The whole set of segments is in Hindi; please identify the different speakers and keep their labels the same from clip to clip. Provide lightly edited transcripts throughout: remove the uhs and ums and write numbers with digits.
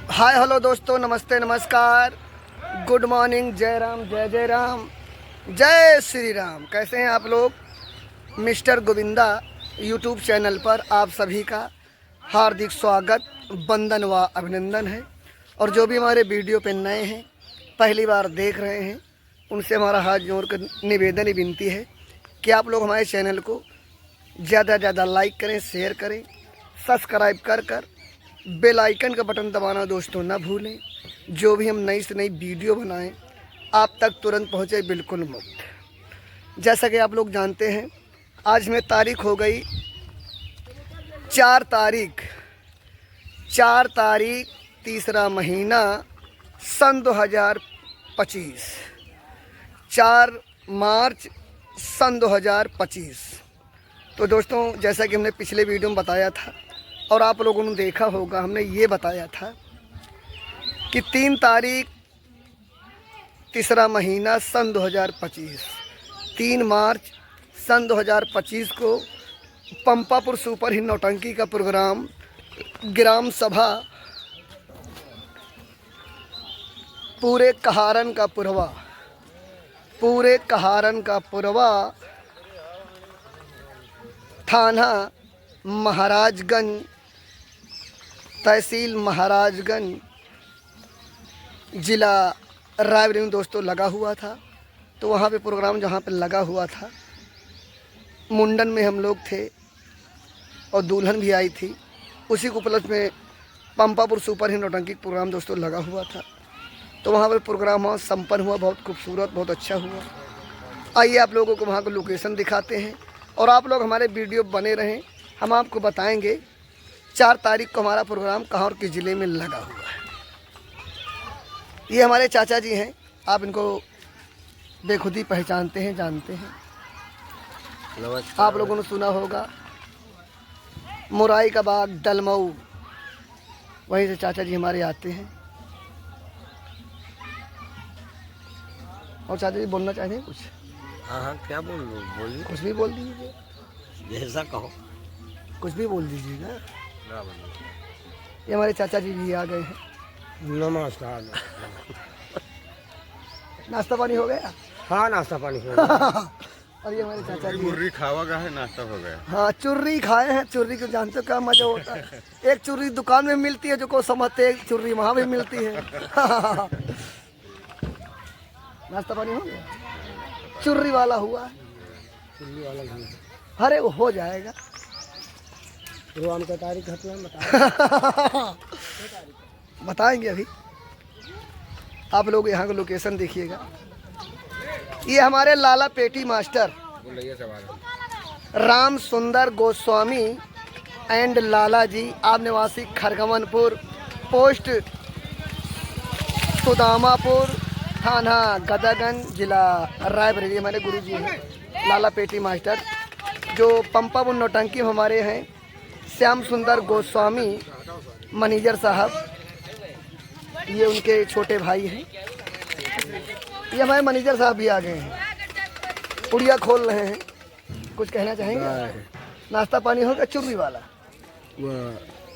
Speaker 1: हाय हेलो दोस्तों, नमस्ते नमस्कार, गुड मॉर्निंग, जय राम, जय जय राम, जय श्री राम। कैसे हैं आप लोग? मिस्टर गोविंदा यूट्यूब चैनल पर आप सभी का हार्दिक स्वागत, वंदन व अभिनंदन है। और जो भी हमारे वीडियो पे नए हैं, पहली बार देख रहे हैं, उनसे हमारा हाथ जोड़ कर निवेदन ही विनती है कि आप लोग हमारे चैनल को ज़्यादा से ज़्यादा लाइक करें, शेयर करें, सब्सक्राइब कर बेल आइकन का बटन दबाना दोस्तों ना भूलें। जो भी हम नई से नई वीडियो बनाएं आप तक तुरंत पहुंचे, बिल्कुल मुफ्त। जैसा कि आप लोग जानते हैं, आज में तारीख हो गई 4 तारीख तीसरा महीना सन 2025, 4 मार्च सन 2025। तो दोस्तों, जैसा कि हमने पिछले वीडियो में बताया था और आप लोगों ने देखा होगा, हमने ये बताया था कि 3 तारीख तीसरा महीना सन 2025, 3 मार्च सन 2025 को पंपापुर सुपर हिट नौटंकी का प्रोग्राम ग्राम सभा पूरे कहारन का पुरवा थाना महाराजगंज, तहसील महाराजगंज, ज़िला रायबरेली में दोस्तों लगा हुआ था। तो वहाँ पे प्रोग्राम जहाँ पे लगा हुआ था, मुंडन में हम लोग थे और दुल्हन भी आई थी। उसी को उपलक्ष्य में पंपापुर सुपर हिट नौटंकी प्रोग्राम दोस्तों लगा हुआ था। तो वहाँ पर प्रोग्राम संपन्न हुआ, बहुत खूबसूरत, बहुत अच्छा हुआ। आइए आप लोगों को वहाँ का लोकेशन दिखाते हैं और आप लोग हमारे वीडियो बने रहें। हम आपको बताएंगे 4 तारीख को हमारा प्रोग्राम कहाँ और किस ज़िले में लगा हुआ है। ये हमारे चाचा जी हैं, आप इनको बेखुदी पहचानते हैं, जानते हैं। आप लोगों ने सुना होगा मुराई का बाग, दलमऊ, वहीं से चाचा जी हमारे आते हैं। और चाचा जी बोलना चाहते हैं कुछ?
Speaker 2: हाँ, क्या बोलिए,
Speaker 1: कुछ भी बोल दीजिए,
Speaker 2: जैसा कहो,
Speaker 1: कुछ भी बोल दीजिएगा। ये हमारे चाचा जी भी आ गए हैं।
Speaker 2: नमस्कार।
Speaker 1: नाश्ता पानी हो गया?
Speaker 2: हाँ, नाश्ता पानी हो गया।
Speaker 1: और ये हमारे चाचा जी
Speaker 3: चुर्री खावा का है, नाश्ता हो गया।
Speaker 1: हाँ, चुर्री खाए हैं। चुर्री को जानते हो क्या मजा होता है? एक चुर्री दुकान में मिलती है जो को समझते हैं, एक चुर्री वहाँ भी मिलती है। नाश्ता पानी हो गया? चुर्री वाला हुआ,
Speaker 2: चुल्ली वाला भी
Speaker 1: अरे वो हो जाएगा।
Speaker 2: प्रोग्राम का तारीख
Speaker 1: बताएंगे अभी। आप लोग यहाँ का लोकेशन देखिएगा। ये हमारे लाला पेटी मास्टर राम सुंदर गोस्वामी एंड लाला जी, आप निवासी खरगवनपुर, पोस्ट सुदामापुर, थाना गदगंज, जिला रायबरेली। हमारे गुरु जी हैं लाला पेटी मास्टर, जो पंपापुर नौटंकी हमारे हैं श्याम सुंदर गोस्वामी मैनेजर साहब। ये उनके छोटे भाई हैं। ये हमारे मैनेजर साहब भी आ गए हैं, पुड़िया खोल रहे हैं। कुछ कहना चाहेंगे? नाश्ता पानी होगा? चुर्री वाला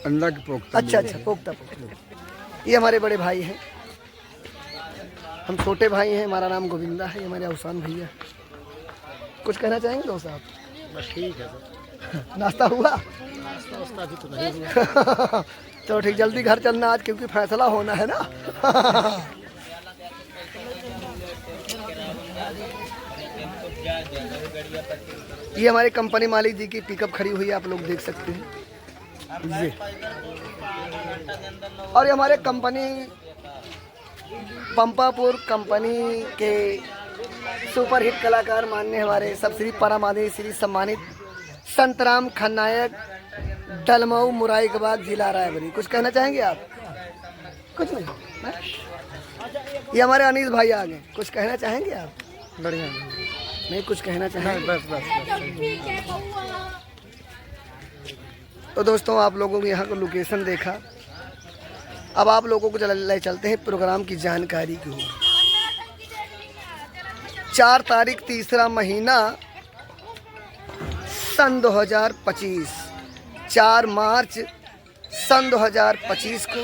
Speaker 2: अंडा की पोख्ता।
Speaker 1: अच्छा, पोख्ता। ये हमारे बड़े भाई हैं, हम छोटे भाई हैं। हमारा नाम गोविंदा है, हमारे अवसान भैया। कुछ कहना चाहेंगे दोस्त साहब?
Speaker 2: बस ठीक है।
Speaker 1: नाश्ता हुआ?
Speaker 2: नाश्ता भी तो नहीं हुआ।
Speaker 1: चलो ठीक, जल्दी घर चलना आज, क्योंकि फैसला होना है ना। ये हमारे कंपनी मालिक जी की पिकअप खड़ी हुई है, आप लोग देख सकते हैं ये। और ये हमारे कंपनी पंपापुर कंपनी के सुपर हिट कलाकार माननीय हमारे सब श्री परमादेवी श्री सम्मानित संतराम खन्नायक, दलमऊ, मुराई के बाद, जिला रायबरेली। कुछ कहना चाहेंगे आप? कुछ नहीं? ये हमारे अनिल भाई आ गए, कुछ कहना चाहेंगे आप?
Speaker 2: बढ़िया
Speaker 1: नहीं, कुछ कहना चाहेंगे?
Speaker 2: बस।
Speaker 1: तो दोस्तों, आप लोगों को यहाँ का लोकेशन देखा। अब आप लोगों को ले चलते हैं प्रोग्राम की जानकारी की ओर। 4 तारीख तीसरा महीना सन 2025, 4 मार्च सन 2025 को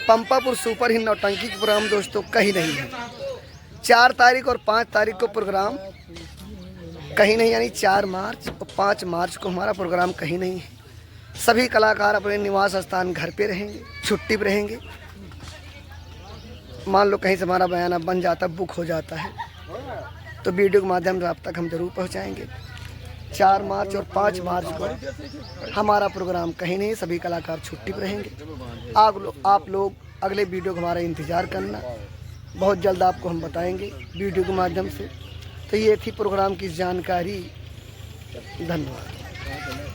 Speaker 1: पंपापुर सुपर हिट नौटंकी के प्रोग्राम दोस्तों कहीं नहीं है। 4 तारीख और 5 तारीख को प्रोग्राम कहीं नहीं, यानी 4 मार्च और 5 मार्च को हमारा प्रोग्राम कहीं नहीं है। सभी कलाकार अपने निवास स्थान घर पे रहेंगे, छुट्टी पे रहेंगे। मान लो कहीं से हमारा बयाना बन जाता, बुक हो जाता है, तो वीडियो के माध्यम से आप तक हम जरूर पहुंचाएंगे। 4 मार्च और 5 मार्च को हमारा प्रोग्राम कहीं नहीं, सभी कलाकार छुट्टी पर रहेंगे। आप लोग अगले वीडियो का हमारा इंतज़ार करना, बहुत जल्द आपको हम बताएंगे वीडियो के माध्यम से। तो ये थी प्रोग्राम की जानकारी। धन्यवाद।